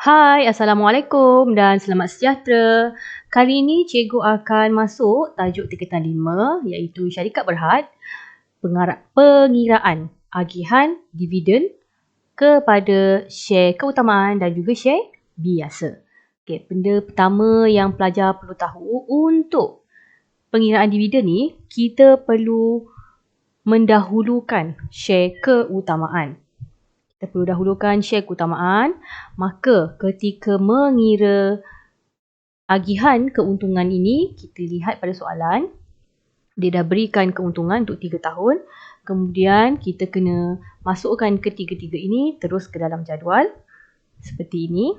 Hai, Assalamualaikum dan selamat sejahtera. Kali ini cikgu akan masuk tajuk tingkatan 5 iaitu syarikat berhad, pengiraan agihan dividen kepada share keutamaan dan juga share biasa. Okey, benda pertama yang pelajar perlu tahu untuk pengiraan dividen ni, kita perlu mendahulukan share keutamaan. Kita perlu dahulukan share keutamaan, maka ketika mengira agihan keuntungan ini, kita lihat pada soalan, dia dah berikan keuntungan untuk 3 tahun, kemudian kita kena masukkan ketiga-tiga ini terus ke dalam jadual, seperti ini.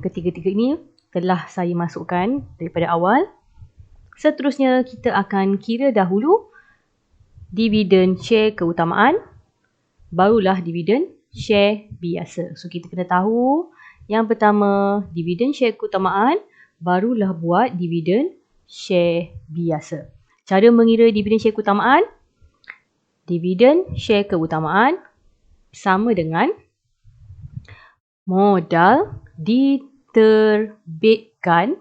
Ketiga-tiga ini telah saya masukkan daripada awal. Seterusnya, kita akan kira dahulu dividen share keutamaan, barulah dividen share biasa. So, kita kena tahu yang pertama dividen share keutamaan, barulah buat dividen share biasa. Cara mengira dividen share keutamaan, dividen share keutamaan sama dengan modal diterbitkan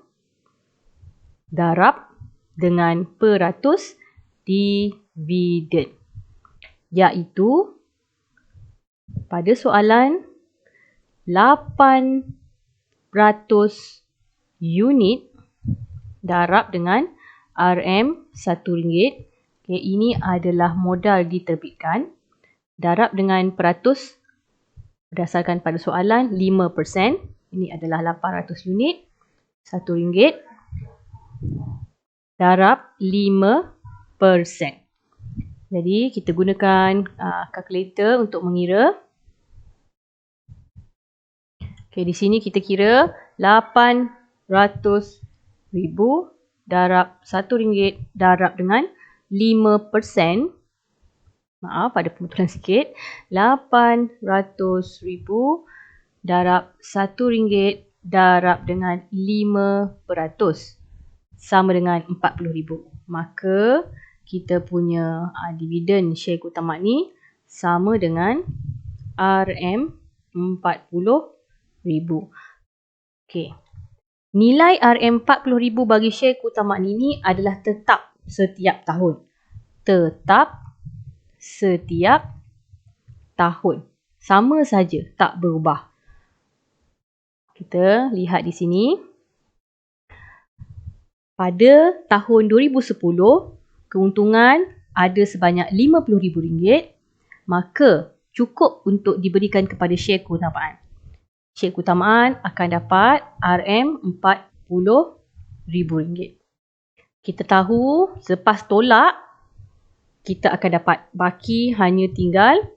darab dengan peratus dividen, iaitu pada soalan 800 unit darab dengan RM1. Okay, ini adalah modal diterbitkan. Darab dengan peratus berdasarkan pada soalan 5%. Ini adalah 800 unit. RM1. Darab 5%. Jadi, kita gunakan kalkulator untuk mengira. Okey, di sini kita kira 800,000 darab RM1 darab dengan 5%. Maaf, ada pembetulan sikit. 800,000 darab RM1 darab dengan 5% sama dengan 40,000. Maka kita punya dividen share keutamaan ni sama dengan RM40,000. Okey. Nilai RM40,000 bagi share keutamaan ini adalah tetap setiap tahun. Tetap setiap tahun. Sama saja, tak berubah. Kita lihat di sini. Pada tahun 2010, keuntungan ada sebanyak RM50,000, maka cukup untuk diberikan kepada share keutamaan. Share keutamaan akan dapat RM40,000. Kita tahu selepas tolak, kita akan dapat baki hanya tinggal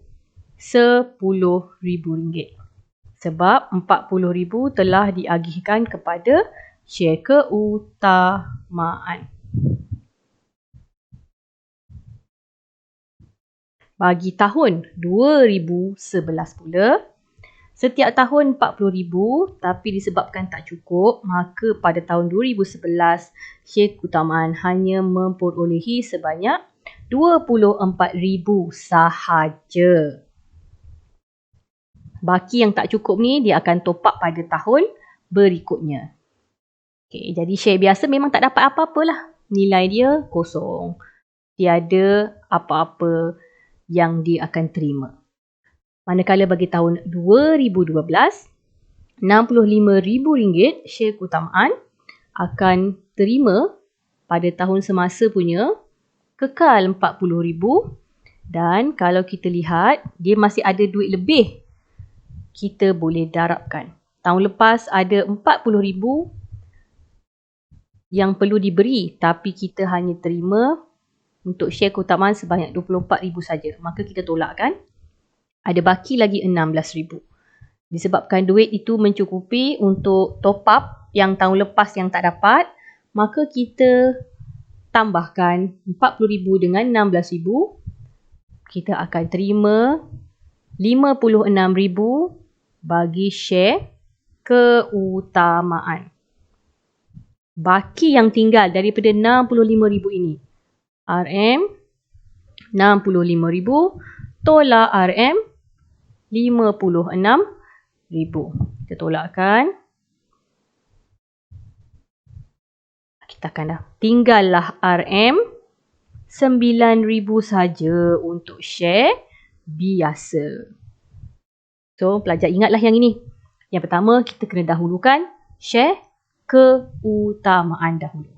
RM10,000. Sebab RM40,000 telah diagihkan kepada share keutamaan. Bagi tahun 2011 pula, setiap tahun RM40,000 tapi disebabkan tak cukup, maka pada tahun 2011 share keutamaan hanya memperolehi sebanyak RM24,000 sahaja. Baki yang tak cukup ni dia akan top up pada tahun berikutnya. Okay, jadi share biasa memang tak dapat apa-apalah. Nilai dia kosong. Tiada apa-apa yang dia akan terima. Manakala bagi tahun 2012, RM65,000 share keutamaan akan terima pada tahun semasa punya, kekal RM40,000, dan kalau kita lihat dia masih ada duit lebih, kita boleh darabkan. Tahun lepas ada RM40,000 yang perlu diberi, tapi kita hanya terima untuk share keutamaan sebanyak RM24,000 saja. Maka kita tolakkan. Ada baki lagi RM16,000. Disebabkan duit itu mencukupi untuk top up yang tahun lepas yang tak dapat, maka kita tambahkan RM40,000 dengan RM16,000. Kita akan terima RM56,000 bagi share keutamaan. Baki yang tinggal daripada RM65,000 ini, RM65,000 tolak RM56,000 Kita tolakkan. Kita akan dah. Tinggallah RM 9,000 saja untuk share biasa. So, pelajar ingatlah yang ini. Yang pertama, kita kena dahulukan share keutamaan dahulu.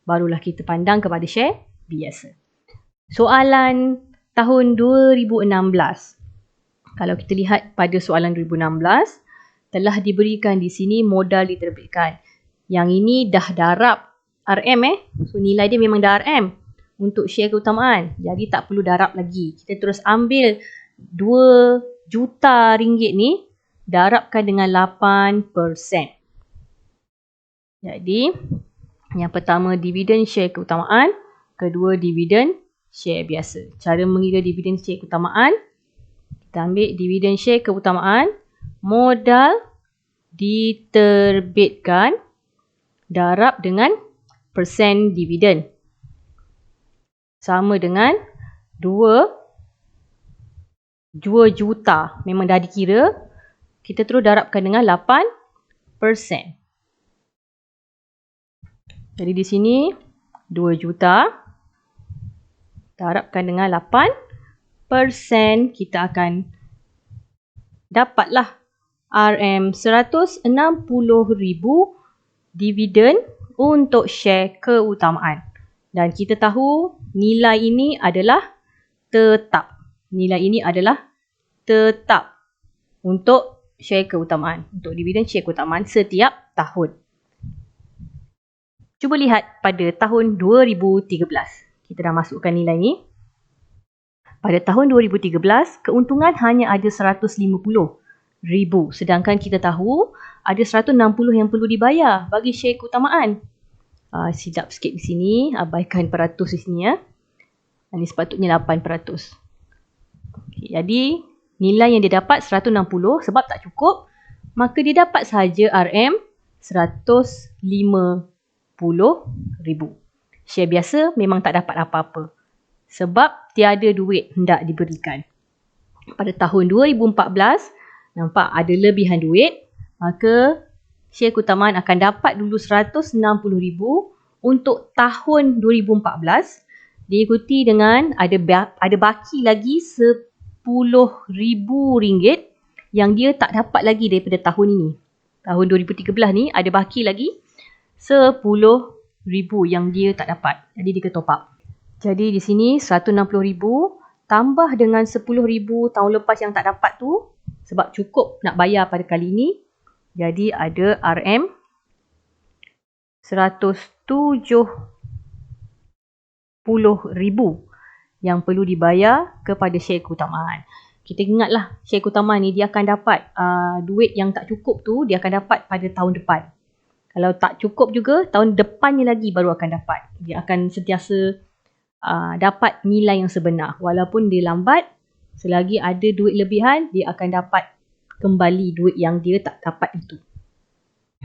Barulah kita pandang kepada share biasa. Soalan tahun 2016. Kalau kita lihat pada soalan 2016, telah diberikan di sini modal diterbitkan. Yang ini dah darab RM So nilai dia memang dah RM untuk share keutamaan. Jadi tak perlu darab lagi. Kita terus ambil 2 juta ringgit ni, darabkan dengan 8%. Jadi, yang pertama dividen share keutamaan, kedua dividen share biasa. Cara mengira dividen share keutamaan, kita ambil dividen share keutamaan, modal diterbitkan, darab dengan persen dividen. Sama dengan 2 juta. Memang dah dikira. Kita terus darabkan dengan 8%. Jadi di sini 2 juta. Darabkan dengan 8%. Kita akan dapatlah RM 160,000 dividen untuk share keutamaan. Dan kita tahu nilai ini adalah tetap. Nilai ini adalah tetap untuk share keutamaan. Untuk dividen share keutamaan setiap tahun. Cuba lihat pada tahun 2013. Kita dah masukkan nilai ni. Pada tahun 2013, keuntungan hanya ada 150,000. Sedangkan kita tahu ada 160 yang perlu dibayar bagi share keutamaan. Silap sikit di sini. Abaikan peratus di sini ya. Ini sepatutnya 8%. Okay, jadi nilai yang dia dapat 160 sebab tak cukup. Maka dia dapat sahaja RM 150,000. Share biasa memang tak dapat apa-apa. Sebab tiada duit hendak diberikan. Pada tahun 2014, nampak ada lebihan duit. Maka share keutamaan akan dapat dulu 160,000 untuk tahun 2014. Diikuti dengan ada baki lagi RM10,000 yang dia tak dapat lagi daripada tahun ini. Tahun 2013 ni ada baki lagi RM10,000 yang dia tak dapat. Jadi dia kena top up. Jadi di sini 160,000 tambah dengan 10,000 tahun lepas yang tak dapat tu. Sebab cukup nak bayar pada kali ini. Jadi ada RM 170,000 yang perlu dibayar kepada share keutamaan. Kita ingatlah share keutamaan ni dia akan dapat duit yang tak cukup tu dia akan dapat pada tahun depan. Kalau tak cukup juga tahun depannya lagi baru akan dapat. Dia akan sentiasa dapat nilai yang sebenar. Walaupun dia lambat, selagi ada duit lebihan dia akan dapat kembali duit yang dia tak dapat itu.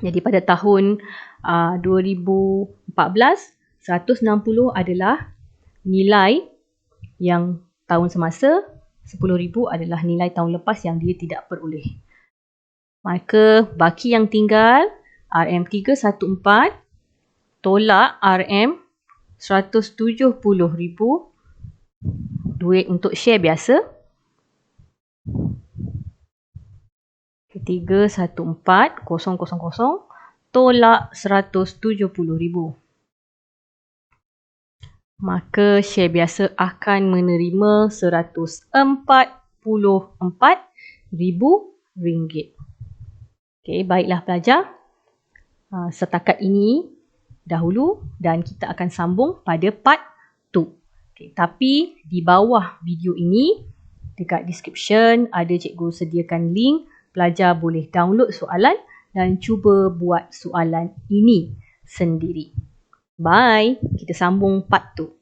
Jadi pada tahun 2014, 160 adalah nilai yang tahun semasa, 10,000 adalah nilai tahun lepas yang dia tidak peroleh. Maka baki yang tinggal RM314 tolak RM 170,000 duit untuk share biasa. 314,000 tolak 170,000. Maka share biasa akan menerima RM144,000. Okey, baiklah pelajar. Setakat ini dahulu dan kita akan sambung pada part 2. Okay, tapi di bawah video ini, dekat description ada cikgu sediakan link. Pelajar boleh download soalan dan cuba buat soalan ini sendiri. Bye. Kita sambung part 2.